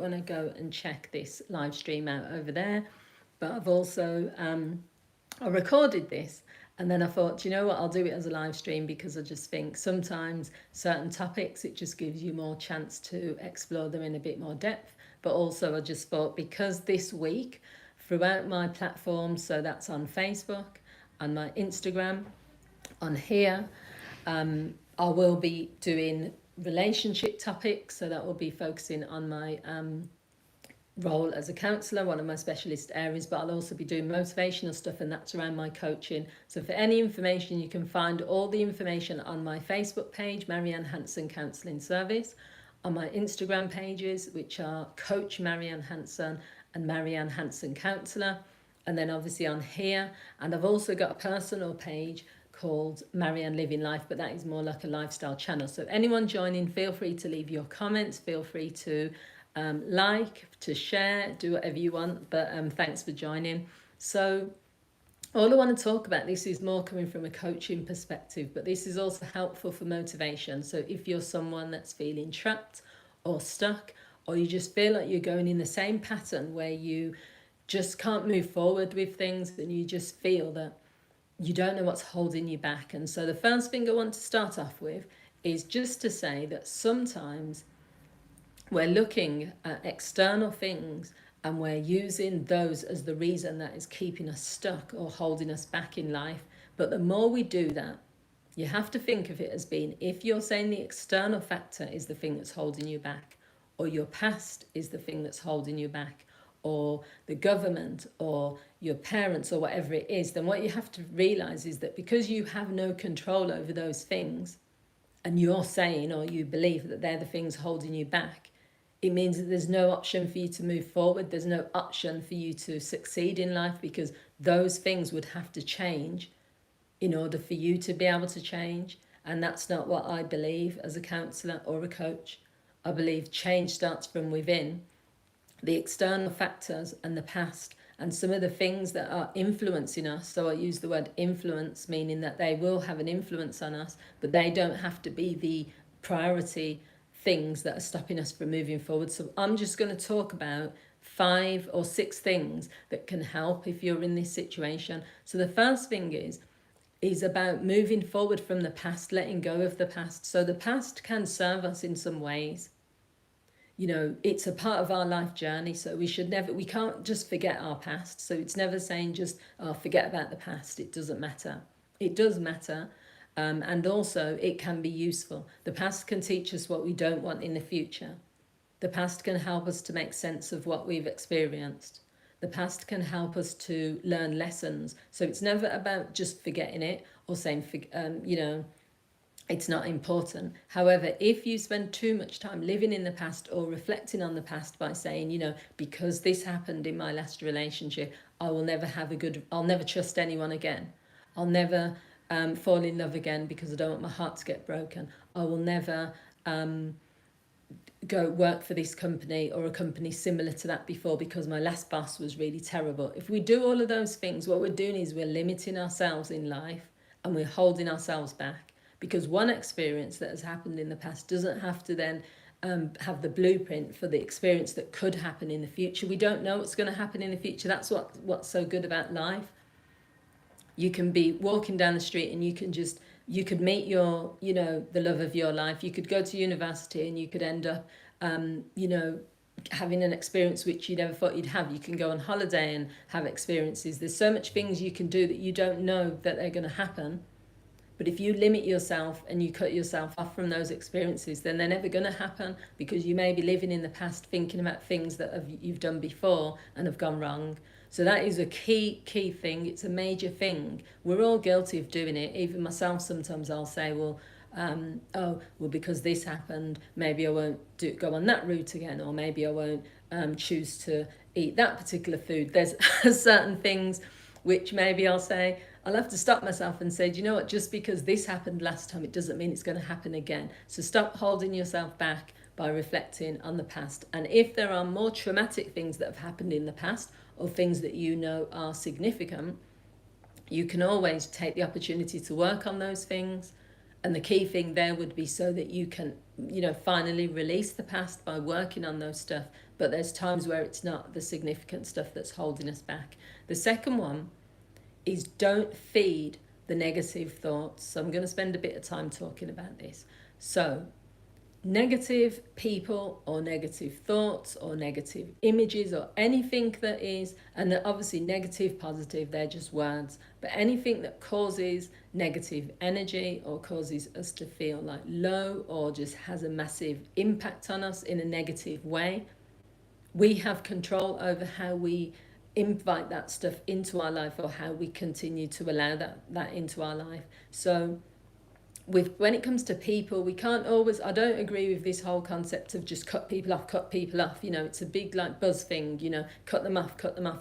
want to go and check this live stream out over there. But I've also I recorded this, and then I thought, you know what, I'll do it as a live stream, because I just think sometimes certain topics, it just gives you more chance to explore them in a bit more depth. But also I just thought, because this week throughout my platforms, so that's on Facebook, on my Instagram, on here, I will be doing relationship topics, so that will be focusing on my role as a counsellor, one of my specialist areas, but I'll also be doing motivational stuff, and that's around my coaching. So for any information, you can find all the information on my Facebook page, Marianne Hanson Counselling Service, on my Instagram pages, which are Coach Marianne Hanson and Marianne Hanson Counsellor, and then obviously on here. And I've also got a personal page called Marianne Living Life, but that is more like a lifestyle channel. So anyone joining, feel free to leave your comments, feel free to like, to share, do whatever you want, but thanks for joining. So all I want to talk about, this is more coming from a coaching perspective, but this is also helpful for motivation. So if you're someone that's feeling trapped or stuck, or you just feel like you're going in the same pattern where you just can't move forward with things, and you just feel that you don't know what's holding you back. And so the first thing I want to start off with is just to say that sometimes we're looking at external things and we're using those as the reason that is keeping us stuck or holding us back in life. But the more we do that, you have to think of it as being, if you're saying the external factor is the thing that's holding you back, or your past is the thing that's holding you back, or the government or your parents or whatever it is, then what you have to realize is that because you have no control over those things, and you're saying, or you believe that they're the things holding you back, it means that there's no option for you to move forward. There's no option for you to succeed in life, because those things would have to change in order for you to be able to change. And that's not what I believe as a counsellor or a coach. I believe change starts from within. The external factors and the past and some of the things that are influencing us, so I use the word influence, meaning that they will have an influence on us, but they don't have to be the priority things that are stopping us from moving forward. So I'm just going to talk about 5 or 6 things that can help if you're in this situation. So the first thing is about moving forward from the past, letting go of the past. So the past can serve us in some ways. You know, it's a part of our life journey, so we can't just forget our past. So it's never saying just, oh, forget about the past, it doesn't matter. It does matter, and also it can be useful. The past can teach us what we don't want in the future. The past can help us to make sense of what we've experienced. The past can help us to learn lessons. So it's never about just forgetting it or saying, it's not important. However, if you spend too much time living in the past or reflecting on the past by saying, because this happened in my last relationship, I'll never trust anyone again. I'll never fall in love again because I don't want my heart to get broken. I will never go work for this company or a company similar to that before because my last boss was really terrible. If we do all of those things, what we're doing is we're limiting ourselves in life and we're holding ourselves back. Because one experience that has happened in the past doesn't have to then have the blueprint for the experience that could happen in the future. We don't know what's going to happen in the future. That's what's so good about life. You can be walking down the street and you could meet your, the love of your life. You could go to university and you could end up, having an experience which you never thought you'd have. You can go on holiday and have experiences. There's so much things you can do that you don't know that they're going to happen. But if you limit yourself and you cut yourself off from those experiences, then they're never going to happen, because you may be living in the past thinking about things that you've done before and have gone wrong. So that is a key thing. It's a major thing. We're all guilty of doing it. Even myself, sometimes I'll say, because this happened, maybe I won't go on that route again, or maybe I won't choose to eat that particular food. There's certain things which maybe I'll say, I'll have to stop myself and say, do you know what, just because this happened last time, it doesn't mean it's going to happen again. So stop holding yourself back by reflecting on the past. And if there are more traumatic things that have happened in the past, or things that you know are significant, you can always take the opportunity to work on those things. And the key thing there would be so that you can, finally release the past by working on those stuff but there's times where it's not the significant stuff that's holding us back. The second one is don't feed the negative thoughts. So I'm going to spend a bit of time talking about this. So negative people or negative thoughts or negative images or anything that is, and obviously negative, positive, they're just words, but anything that causes negative energy or causes us to feel like low or just has a massive impact on us in a negative way, we have control over how we invite that stuff into our life or how we continue to allow that into our life. So when it comes to people, we can't always, I don't agree with this whole concept of just cut people off, you know, it's a big like buzz thing, you know, cut them off,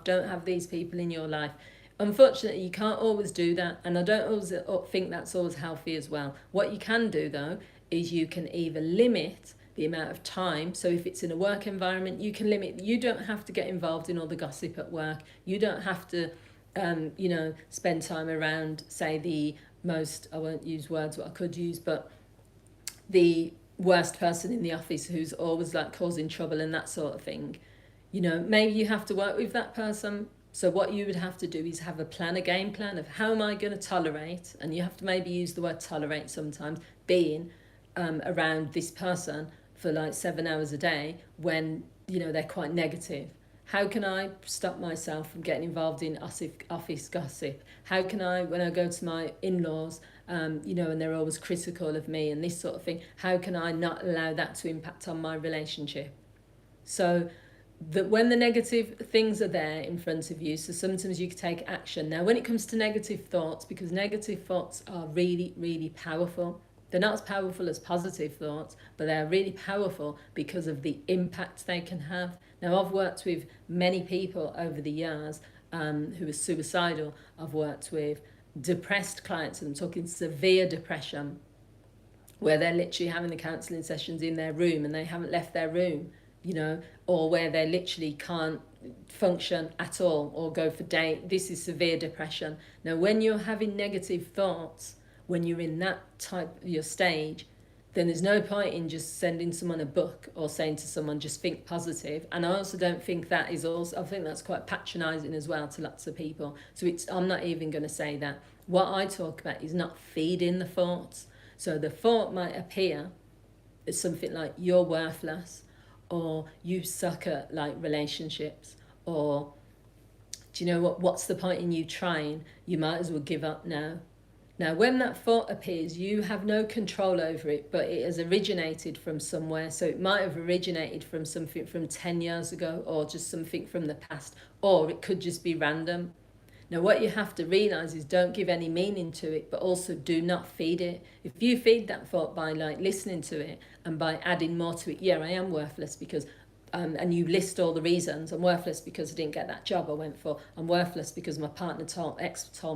don't have these people in your life. Unfortunately, you can't always do that, and I don't always think that's always healthy as well. What you can do though is you can either limit the amount of time. So if it's in a work environment, you can limit, you don't have to get involved in all the gossip at work, you don't have to you know, spend time around, say, the most, I won't use words what I could use, but the worst person in the office who's always like causing trouble and that sort of thing. You know, maybe you have to work with that person. So what you would have to do is have a plan, a game plan of how am I going to tolerate, and you have to maybe use the word tolerate sometimes, being around this person for like 7 hours a day when, you know, they're quite negative. How can I stop myself from getting involved in office gossip? How can I, when I go to my in-laws, you know, and they're always critical of me and this sort of thing, how can I not allow that to impact on my relationship? So that when the negative things are there in front of you, so sometimes you can take action. Now, when it comes to negative thoughts, because negative thoughts are really, really powerful. They're not as powerful as positive thoughts, but they're really powerful because of the impact they can have. Now, I've worked with many people over the years who are suicidal. I've worked with depressed clients, and I'm talking severe depression, where they're literally having the counselling sessions in their room and they haven't left their room, you know, or where they literally can't function at all or go for days. This is severe depression. Now, when you're having negative thoughts, when you're in that type of your stage, then there's no point in just sending someone a book or saying to someone just think positive. And I also don't think that is also, I think that's quite patronising as well to lots of people. So I'm not even going to say that. What I talk about is not feeding the thoughts. So the thought might appear as something like you're worthless, or you suck at like relationships, or do you know what's the point in you trying, you might as well give up now. Now, when that thought appears, you have no control over it, but it has originated from somewhere. So it might have originated from something from 10 years ago, or just something from the past, or it could just be random. Now, what you have to realise is don't give any meaning to it, but also do not feed it. If you feed that thought by like listening to it and by adding more to it, yeah, I am worthless because and you list all the reasons. I'm worthless because I didn't get that job I went for. I'm worthless because my partner told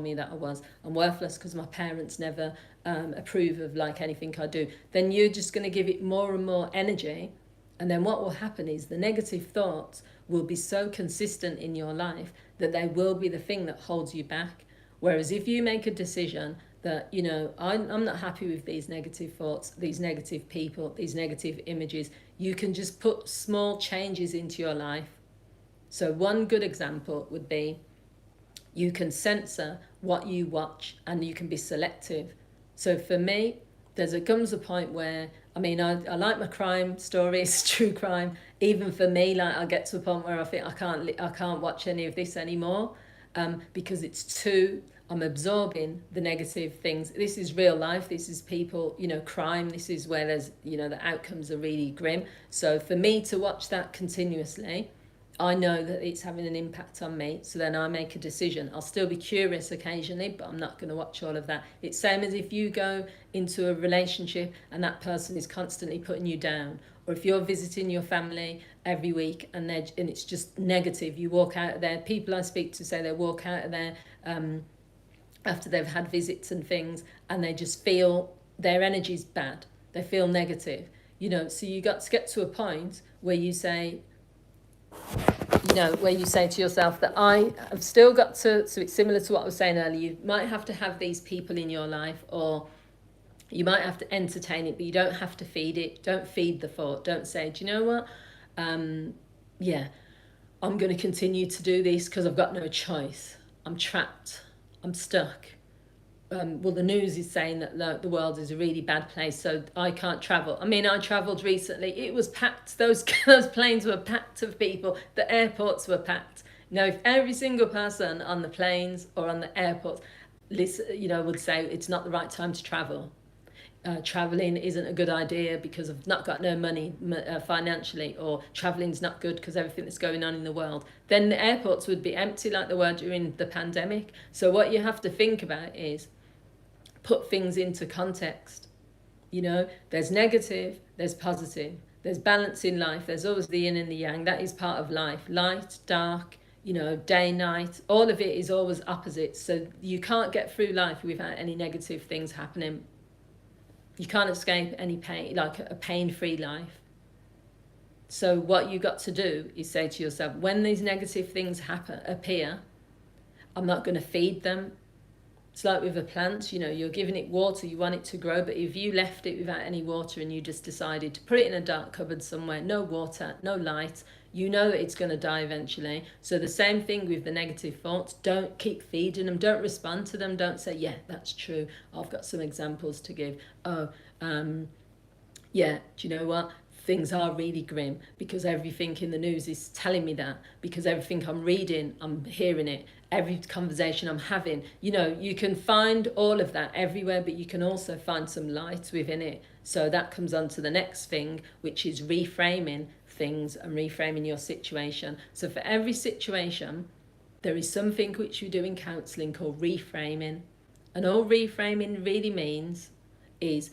me that I was. I'm worthless because my parents never approve of like anything I do. Then you're just going to give it more and more energy. And then what will happen is the negative thoughts will be so consistent in your life that they will be the thing that holds you back. Whereas if you make a decision that, you know, I'm not happy with these negative thoughts, these negative people, these negative images, you can just put small changes into your life. So one good example would be you can censor what you watch and you can be selective. So for me, comes a point where, I mean, I like my crime stories, true crime. Even for me, like I get to a point where I think I can't watch any of this anymore because it's too, I'm absorbing the negative things. This is real life. This is people, you know, crime. This is where there's, you know, the outcomes are really grim. So for me to watch that continuously, I know that it's having an impact on me. So then I make a decision. I'll still be curious occasionally, but I'm not going to watch all of that. It's same as if you go into a relationship and that person is constantly putting you down, or if you're visiting your family every week and it's just negative. You walk out of there. People I speak to say they walk out of there after they've had visits and things, and they just feel their energy's bad. They feel negative, you know. So you got to get to a point where you say, you know, where you say to yourself that I have still got to, so it's similar to what I was saying earlier, you might have to have these people in your life, or you might have to entertain it, but you don't have to feed it. Don't feed the thought. Don't say, do you know what? yeah, I'm going to continue to do this because I've got no choice. I'm trapped. I'm stuck. Well, the news is saying that the world is a really bad place, so I can't travel. I mean, I travelled recently. It was packed. Those those planes were packed of people. The airports were packed. Now, if every single person on the planes or on the airports, would say it's not the right time to travel, traveling isn't a good idea because I've not got no money financially, or traveling's not good because everything that's going on in the world, then the airports would be empty like they were during the pandemic. So what you have to think about is put things into context. There's negative, there's positive, there's balance in life, there's always the yin and the yang. That is part of life. Light, dark, day, night, all of it is always opposites. So you can't get through life without any negative things happening. You can't escape any pain, like a pain-free life. So what you got to do is say to yourself, when these negative things appear, I'm not going to feed them. It's like with a plant, you're giving it water, you want it to grow, but if you left it without any water and you just decided to put it in a dark cupboard somewhere, no water, no light, you know that it's going to die eventually. So the same thing with the negative thoughts. Don't keep feeding them. Don't respond to them. Don't say, yeah, that's true. I've got some examples to give. Yeah, do you know what? Things are really grim because everything in the news is telling me that, because everything I'm reading, I'm hearing it, every conversation I'm having, you can find all of that everywhere, but you can also find some light within it. So that comes on to the next thing, which is reframing things and reframing your situation. So for every situation, there is something which we do in counselling called reframing. And all reframing really means is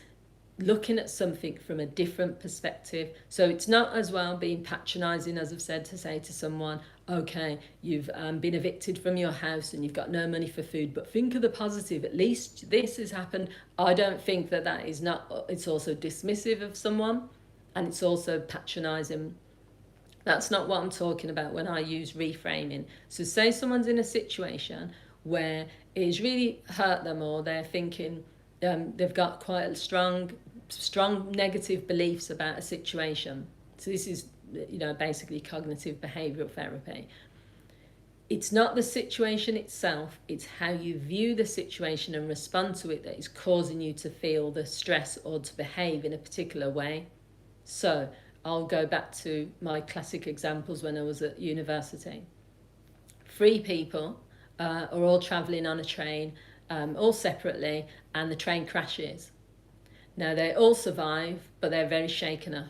looking at something from a different perspective. So it's not as well being patronising, as I've said, to say to someone, okay, you've been evicted from your house and you've got no money for food, but think of the positive, at least this has happened. I don't think that is not, it's also dismissive of someone, and it's also patronising. That's not what I'm talking about when I use reframing. So say someone's in a situation where it's really hurt them, or they're thinking, they've got quite a strong negative beliefs about a situation. So this is, basically cognitive behavioural therapy. It's not the situation itself, it's how you view the situation and respond to it that is causing you to feel the stress or to behave in a particular way. So I'll go back to my classic examples when I was at university. 3 people are all travelling on a train, all separately, and the train crashes. Now they all survive, but they're very shaken up.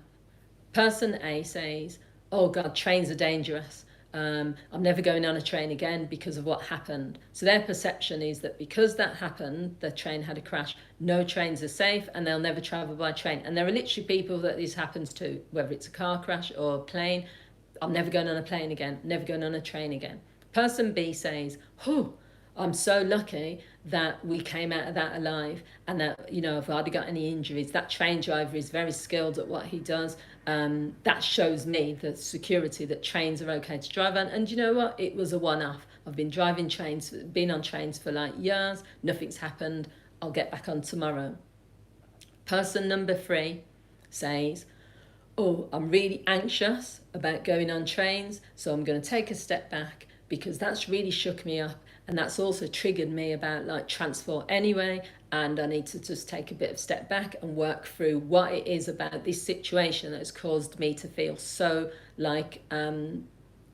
Person A says, oh God, trains are dangerous. I'm never going on a train again because of what happened. So their perception is that because that happened, the train had a crash, no trains are safe and they'll never travel by train. And there are literally people that this happens to, whether it's a car crash or a plane. I'm never going on a plane again, never going on a train again. Person B says, oh, I'm so lucky that we came out of that alive, and that, if I'd got any injuries, that train driver is very skilled at what he does. That shows me the security that trains are okay to drive on. And you know what? It was a one-off. I've been driving trains, been on trains for like years. Nothing's happened. I'll get back on tomorrow. Person number 3 says, oh, I'm really anxious about going on trains, so I'm going to take a step back because that's really shook me up. And that's also triggered me about like transport anyway, and I need to just take a bit of step back and work through what it is about this situation that has caused me to feel so like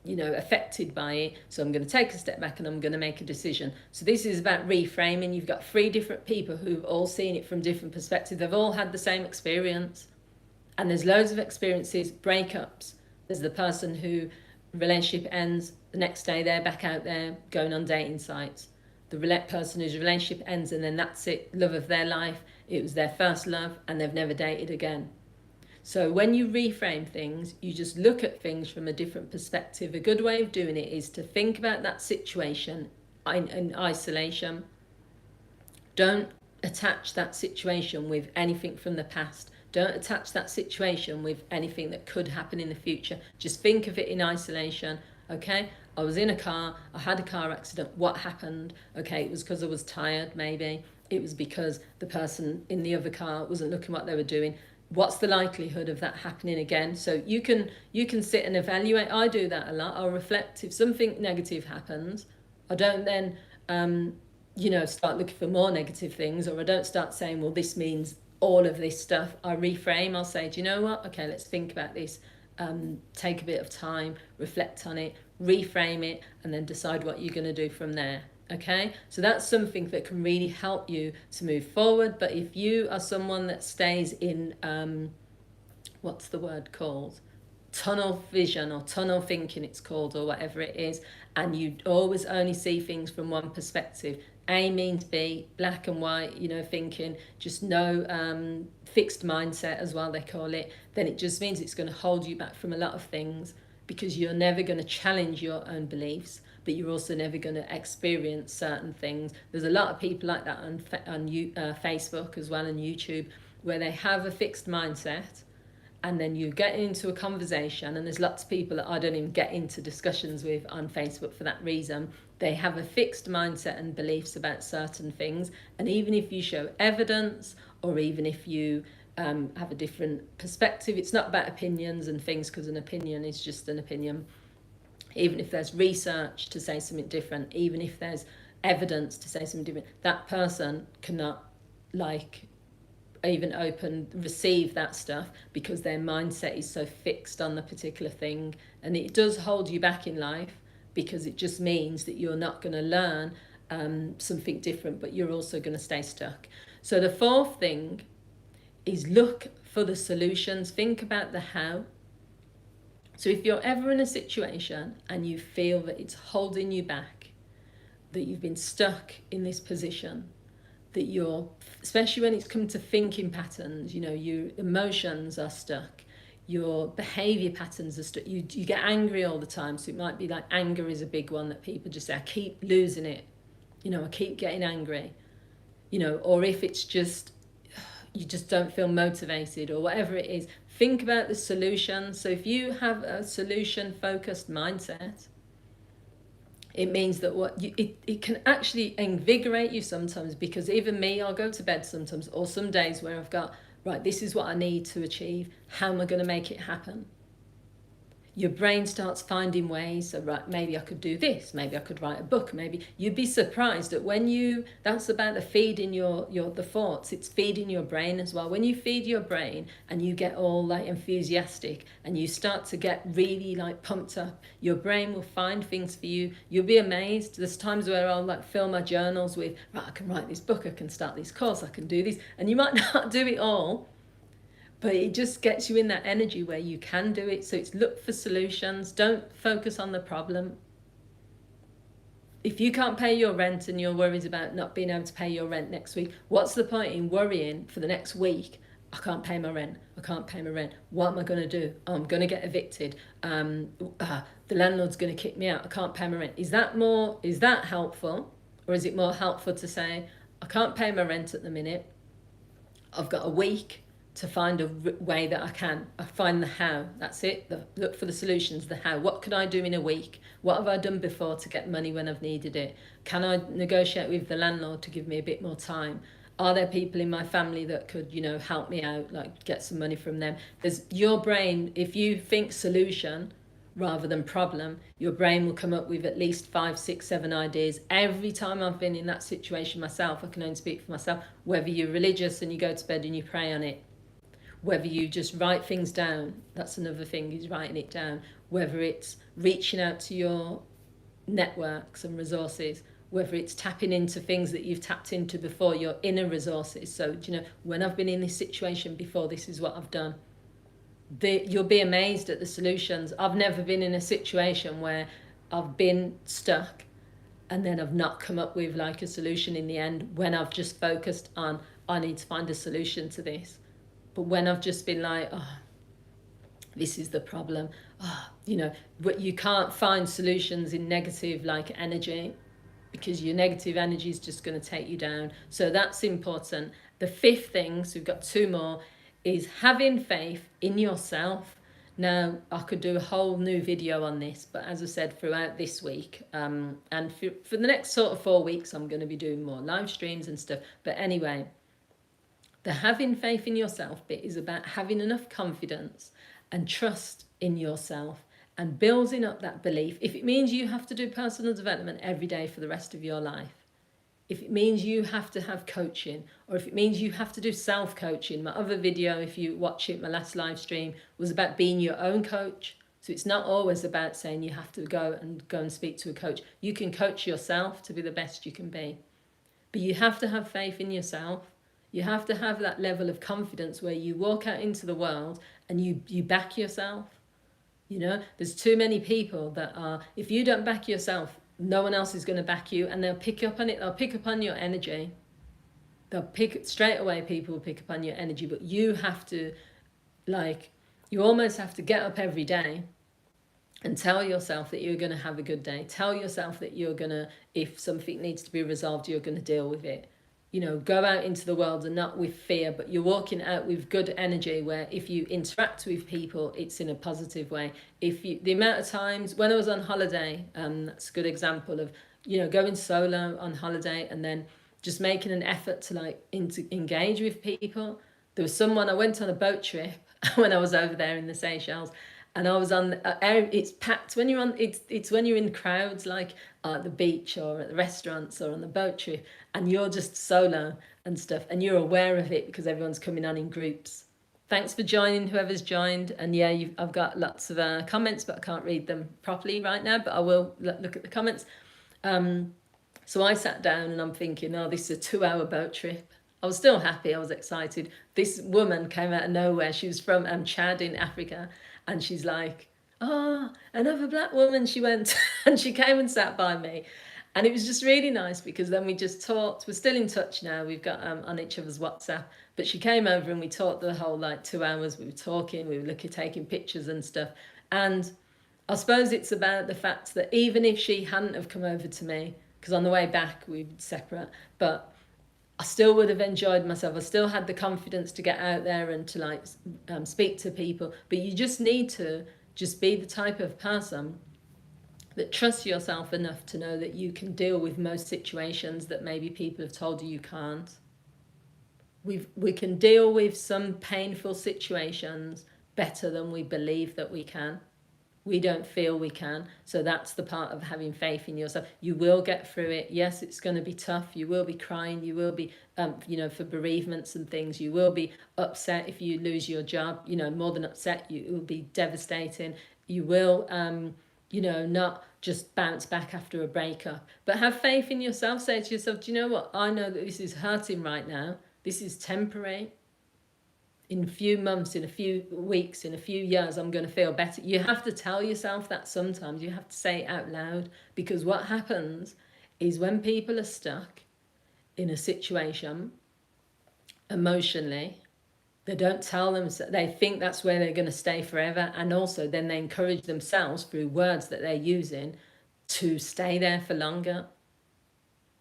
affected by it. So I'm going to take a step back and I'm going to make a decision. So this is about reframing. You've got 3 different people who've all seen it from different perspectives. They've all had the same experience, and there's loads of experiences. Breakups, there's the person who relationship ends, the next day they're back out there going on dating sites. The person whose relationship ends and then that's it, love of their life, it was their first love and they've never dated again. So when you reframe things, you just look at things from a different perspective. A good way of doing it is to think about that situation in isolation. Don't attach that situation with anything from the past. Don't attach that situation with anything that could happen in the future. Just think of it in isolation. Okay, I was in a car, I had a car accident, what happened? Okay, it was because I was tired, maybe. It was because the person in the other car wasn't looking what they were doing. what's the likelihood of that happening again? So you can sit and evaluate. I do that a lot. I'll reflect. If something negative happens, I don't then start looking for more negative things, or I don't start saying, well, this means all of this stuff. I reframe. I'll say, do you know what? Okay, let's think about this. Take a bit of time, reflect on it, reframe it, and then decide what you're going to do from there. Okay, so that's something that can really help you to move forward. But if you are someone that stays in what's the word called, tunnel vision or tunnel thinking it's called, or whatever it is, and you always only see things from one perspective, A means B, black and white, thinking, just no fixed mindset as well, they call it, then it just means it's going to hold you back from a lot of things, because you're never going to challenge your own beliefs, but you're also never going to experience certain things. There's a lot of people like that on Facebook as well, and YouTube, where they have a fixed mindset, and then you get into a conversation, and there's lots of people that I don't even get into discussions with on Facebook for that reason. They have a fixed mindset and beliefs about certain things, and even if you show evidence, or even if you have a different perspective, it's not about opinions and things, because an opinion is just an opinion. Even if there's research to say something different, even if there's evidence to say something different, that person cannot even receive that stuff, because their mindset is so fixed on the particular thing. And it does hold you back in life, because it just means that you're not going to learn something different, but you're also going to stay stuck. So the fourth thing is look for the solutions. Think about the how. So if you're ever in a situation and you feel that it's holding you back, that you've been stuck in this position, that you're, especially when it's come to thinking patterns, your emotions are stuck, your behavior patterns are stuck, you get angry all the time. So it might be like, anger is a big one that people just say, I keep losing it, I keep getting angry, or if it's just, you just don't feel motivated, or whatever it is, think about the solution. So if you have a solution focused mindset, it means that it can actually invigorate you sometimes, because even me, I'll go to bed sometimes, or some days where I've got, right, this is what I need to achieve, how am I going to make it happen? Your brain starts finding ways. So, right, maybe I could do this, maybe I could write a book, maybe. You'd be surprised that when that's about the feeding the thoughts, it's feeding your brain as well. When you feed your brain and you get all enthusiastic and you start to get really pumped up, your brain will find things for you. You'll be amazed. There's times where I'll fill my journals with, right, I can write this book, I can start this course, I can do this, and you might not do it all, but it just gets you in that energy where you can do it. So it's look for solutions. Don't focus on the problem. If you can't pay your rent and you're worried about not being able to pay your rent next week, what's the point in worrying for the next week? I can't pay my rent. I can't pay my rent. What am I going to do? Oh, I'm going to get evicted. The landlord's going to kick me out. I can't pay my rent. Is that helpful? Or is it more helpful to say, I can't pay my rent at the minute. I've got a week to find a way that I find the how. That's it. Look for the solutions, the how. What could I do in a week? What have I done before to get money when I've needed it? Can I negotiate with the landlord to give me a bit more time? Are there people in my family that could, help me out, get some money from them? There's your brain, if you think solution rather than problem, your brain will come up with at least 5, 6, 7 ideas. Every time I've been in that situation myself, I can only speak for myself, whether you're religious and you go to bed and you pray on it, whether you just write things down, that's another thing, is writing it down, whether it's reaching out to your networks and resources, whether it's tapping into things that you've tapped into before, your inner resources. So, when I've been in this situation before, this is what I've done. You'll be amazed at the solutions. I've never been in a situation where I've been stuck and then I've not come up with a solution in the end, when I've just focused on, I need to find a solution to this. But when I've just been this is the problem, but you can't find solutions in negative energy, because your negative energy is just going to take you down. So that's important. The fifth thing, so we've got 2 more, is having faith in yourself. Now, I could do a whole new video on this, but as I said, throughout this week, and for the next sort of 4 weeks, I'm going to be doing more live streams and stuff. But anyway, The having faith in yourself bit is about having enough confidence and trust in yourself and building up that belief. If it means you have to do personal development every day for the rest of your life, if it means you have to have coaching, or if it means you have to do self-coaching. My other video, if you watch it, my last live stream, was about being your own coach. So it's not always about saying you have to go and speak to a coach. You can coach yourself to be the best you can be. But you have to have faith in yourself. You have to have that level of confidence where you walk out into the world and you back yourself. You know, there's too many people that are, if you don't back yourself, no one else is going to back you, and they'll pick up on it. They'll pick up on your energy. They'll pick straight away. People will pick up on your energy, but you have to, like, you almost have to get up every day and tell yourself that you're going to have a good day. Tell yourself that you're going to, if something needs to be resolved, you're going to deal with it. You know, go out into the world and not with fear, but you're walking out with good energy, where if you interact with people, it's in a positive way. If you, the amount of times when I was on holiday, that's a good example of, you know, going solo on holiday and then just making an effort to like engage with people. There was someone, I went on a boat trip when I was over there in the Seychelles, and I was on, it's packed when you're on, it's when you're in crowds, like at the beach or at the restaurants or on the boat trip, and you're just solo and stuff, and you're aware of it because everyone's coming on in groups. Thanks for joining, whoever's joined. And yeah, I've got lots of comments, but I can't read them properly right now, but I will look at the comments. So I sat down and I'm thinking, oh, this is a 2-hour boat trip. I was still happy, I was excited. This woman came out of nowhere. She was from Chad in Africa, and she's like, oh, another black woman, she went, and she came and sat by me. And it was just really nice because then we just talked. We're still in touch now. We've got on each other's WhatsApp. But she came over and we talked the whole like 2 hours. We were talking, we were taking pictures and stuff. And I suppose it's about the fact that even if she hadn't have come over to me, because on the way back we were separate, but I still would have enjoyed myself. I still had the confidence to get out there and to like speak to people. But you just need to just be the type of person that trusts yourself enough to know that you can deal with most situations that maybe people have told you can't. We can deal with some painful situations better than we believe that we can. We don't feel we can. So that's the part of having faith in yourself. You will get through it. Yes, it's going to be tough. You will be crying. You will be, you know, for bereavements and things. You will be upset if you lose your job. You know, more than upset, it will be devastating. You will, you know, not just bounce back after a breakup. But have faith in yourself. Say to yourself, do you know what? I know that this is hurting right now. This is temporary. In a few months, in a few weeks, in a few years, I'm going to feel better. You have to tell yourself that sometimes. You have to say it out loud, because what happens is when people are stuck in a situation emotionally, they don't tell them, they think that's where they're going to stay forever. And also then they encourage themselves through words that they're using to stay there for longer.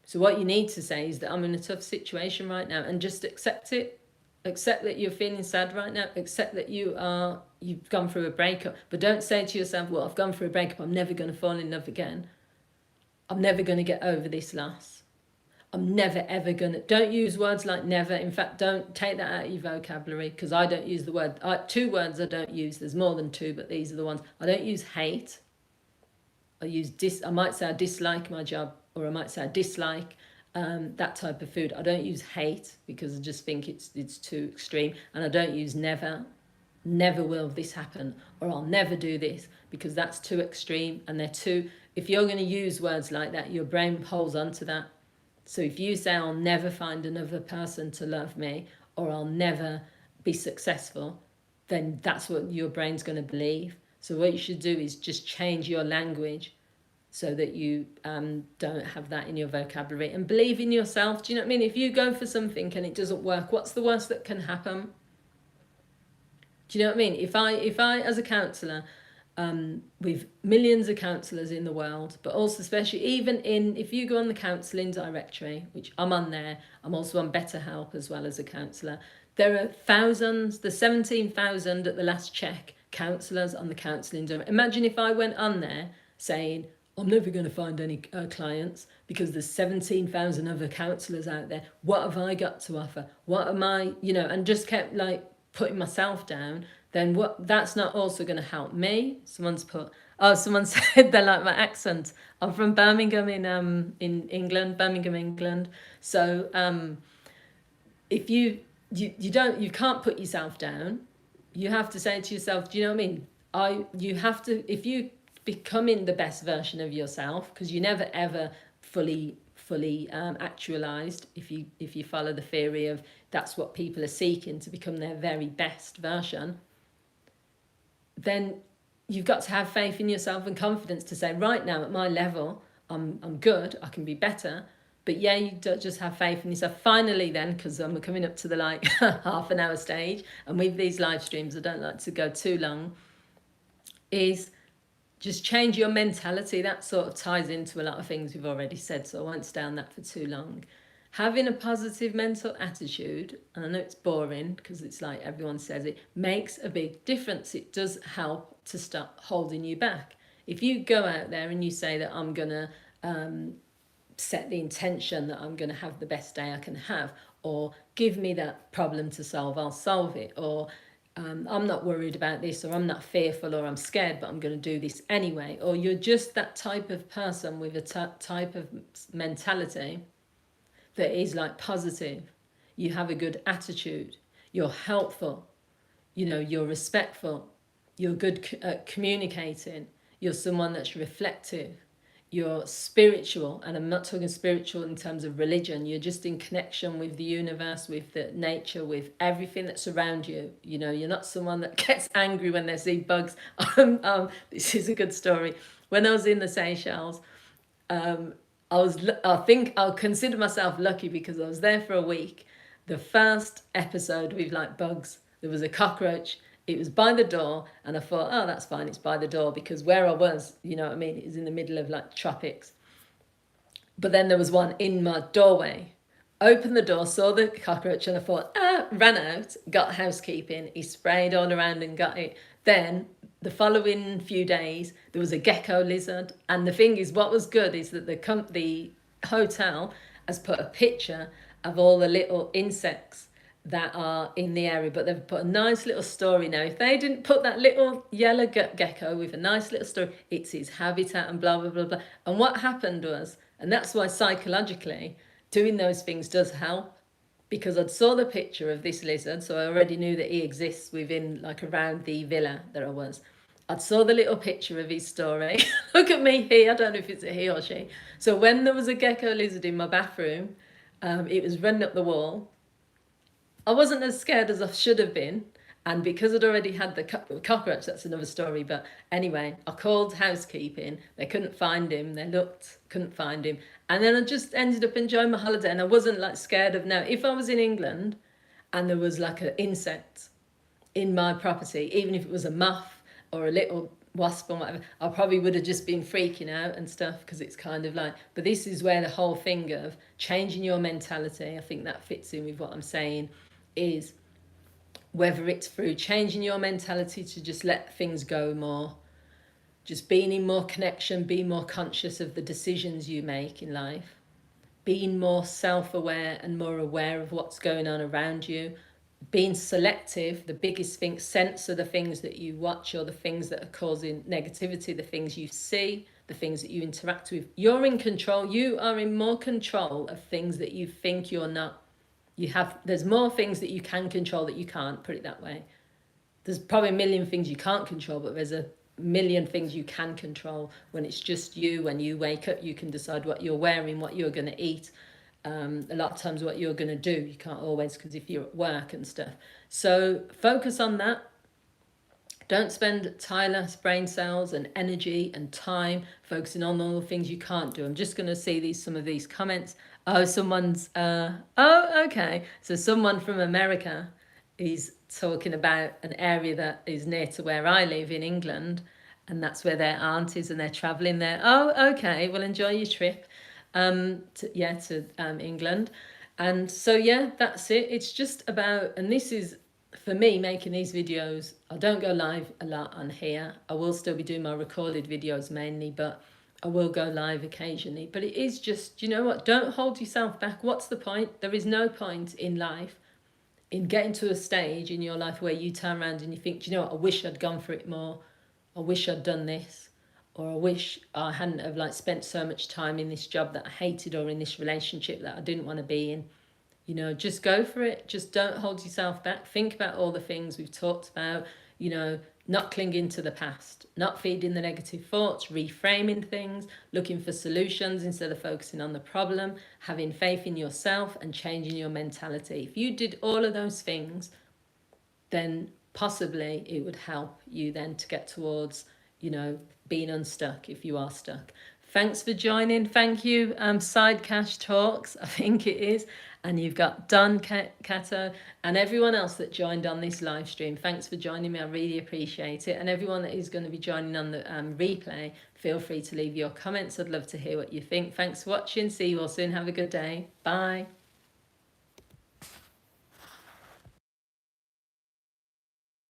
So what you need to say is that I'm in a tough situation right now, and just accept it. Accept that you're feeling sad right now. Accept that you've gone through a breakup. But don't say to yourself, well, I've gone through a breakup, I'm never going to fall in love again. I'm never going to get over this loss. I'm never, ever going to... Don't use words like never. In fact, don't take that out of your vocabulary, because I don't use the word... 2 words I don't use. There's more than 2, but these are the ones. I don't use hate. I use I might say I dislike my job, or I might say I dislike... that type of food. I don't use hate because I just think it's too extreme. And I don't use never. Never will this happen, or I'll never do this, because that's too extreme. And they're too... If you're going to use words like that, your brain holds on to that. So if you say, I'll never find another person to love me, or I'll never be successful, then that's what your brain's going to believe. So what you should do is just change your language so that you don't have that in your vocabulary, and believe in yourself. Do you know what I mean? If you go for something and it doesn't work, what's the worst that can happen? Do you know what I mean? If I as a counsellor, with millions of counsellors in the world, but also especially if you go on the counselling directory, which I'm on there, I'm also on BetterHelp as well as a counsellor. There are thousands, there's 17,000 at the last check, counsellors on the counselling directory. Imagine if I went on there saying, I'm never going to find any clients because there's 17,000 other counsellors out there. What have I got to offer? What am I, and just kept like putting myself down. Then what? That's not also going to help me. Someone said they like my accent. I'm from Birmingham in England, Birmingham, England. So if you can't put yourself down. You have to say to yourself, do you know what I mean? You have to, if you becoming the best version of yourself, because you never ever fully actualized if you follow the theory of that's what people are seeking, to become their very best version, then you've got to have faith in yourself and confidence to say, right now at my level, I'm good, I can be better. But yeah, you don't just have faith in yourself. Finally then, because I'm coming up to the like half an hour stage, and with these live streams I don't like to go too long, is just change your mentality. That sort of ties into a lot of things we've already said, so I won't stay on that for too long. Having a positive mental attitude, and I know it's boring because it's like everyone says it, makes a big difference. It does help to stop holding you back. If you go out there and you say that I'm going to set the intention that I'm going to have the best day I can have, or give me that problem to solve, I'll solve it, or I'm not worried about this, or I'm not fearful, or I'm scared, but I'm going to do this anyway, or you're just that type of person with a type of mentality that is like positive, you have a good attitude, you're helpful, you're respectful, you're good at communicating, you're someone that's reflective, you're spiritual, and I'm not talking spiritual in terms of religion, you're just in connection with the universe, with the nature, with everything that's around you. You're not someone that gets angry when they see bugs. This is a good story. When I was in the Seychelles, I think I'll consider myself lucky because I was there for a week. The first episode with like bugs, there was a cockroach. It was by the door, and I thought, oh, that's fine, it's by the door, because where I was, you know what I mean, it was in the middle of like tropics. But then there was one in my doorway. Opened the door, saw the cockroach, and I thought, ran out, got housekeeping. He sprayed all around and got it. Then the following few days, there was a gecko lizard. And the thing is, what was good is that the hotel has put a picture of all the little insects that are in the area, but they've put a nice little story. Now if they didn't put that little yellow gecko with a nice little story, it's his habitat and blah blah blah blah. And what happened was, and that's why psychologically doing those things does help, because I'd saw the picture of this lizard, so I already knew that he exists within like around the villa that I was. I'd saw the little picture of his story. Look at me here, I don't know if it's a he or she. So when there was a gecko lizard in my bathroom, it was running up the wall. I wasn't as scared as I should have been, and because I'd already had the cockroach, that's another story. But anyway, I called housekeeping, they couldn't find him, they looked, couldn't find him, and then I just ended up enjoying my holiday, and I wasn't like scared of, now if I was in England and there was like an insect in my property, even if it was a moth or a little wasp or whatever, I probably would have just been freaking out and stuff, because it's kind of like, but this is where the whole thing of changing your mentality, I think that fits in with what I'm saying, is whether it's through changing your mentality to just let things go more, just being in more connection, being more conscious of the decisions you make in life, being more self-aware and more aware of what's going on around you, being selective. The biggest thing, censor the things that you watch, or the things that are causing negativity, the things you see, the things that you interact with. You're in control. You are in more control of things that you think you're not. There's more things that you can control that you can't, put it that way. There's probably a million things you can't control, but there's a million things you can control. When it's just you, when you wake up, you can decide what you're wearing, what you're going to eat, a lot of times what you're going to do. You can't always, because if you're at work and stuff. So focus on that. Don't spend tireless brain cells and energy and time focusing on all the things you can't do. I'm just going to see some of these comments. Oh, someone's, okay. So someone from America is talking about an area that is near to where I live in England, and that's where their aunt is, and they're traveling there. Oh, okay. Well, enjoy your trip to England. And so, yeah, that's it. It's just about, and this is, for me, making these videos, I don't go live a lot on here. I will still be doing my recorded videos mainly, but I will go live occasionally, but it is just, you know what, don't hold yourself back. What's the point? There is no point in life in getting to a stage in your life where you turn around and you think, do you know what, I wish I'd gone for it more. I wish I'd done this, or I wish I hadn't have like spent so much time in this job that I hated, or in this relationship that I didn't want to be in. You know, just go for it. Just don't hold yourself back. Think about all the things we've talked about, you know, not clinging to the past, not feeding the negative thoughts, reframing things, looking for solutions instead of focusing on the problem, having faith in yourself and changing your mentality. If you did all of those things, then possibly it would help you then to get towards, you know, being unstuck if you are stuck. Thanks for joining. Thank you, Side Cash Talks, I think it is. And you've got Don Cato and everyone else that joined on this live stream. Thanks for joining me. I really appreciate it. And everyone that is going to be joining on the replay, feel free to leave your comments. I'd love to hear what you think. Thanks for watching. See you all soon. Have a good day. Bye.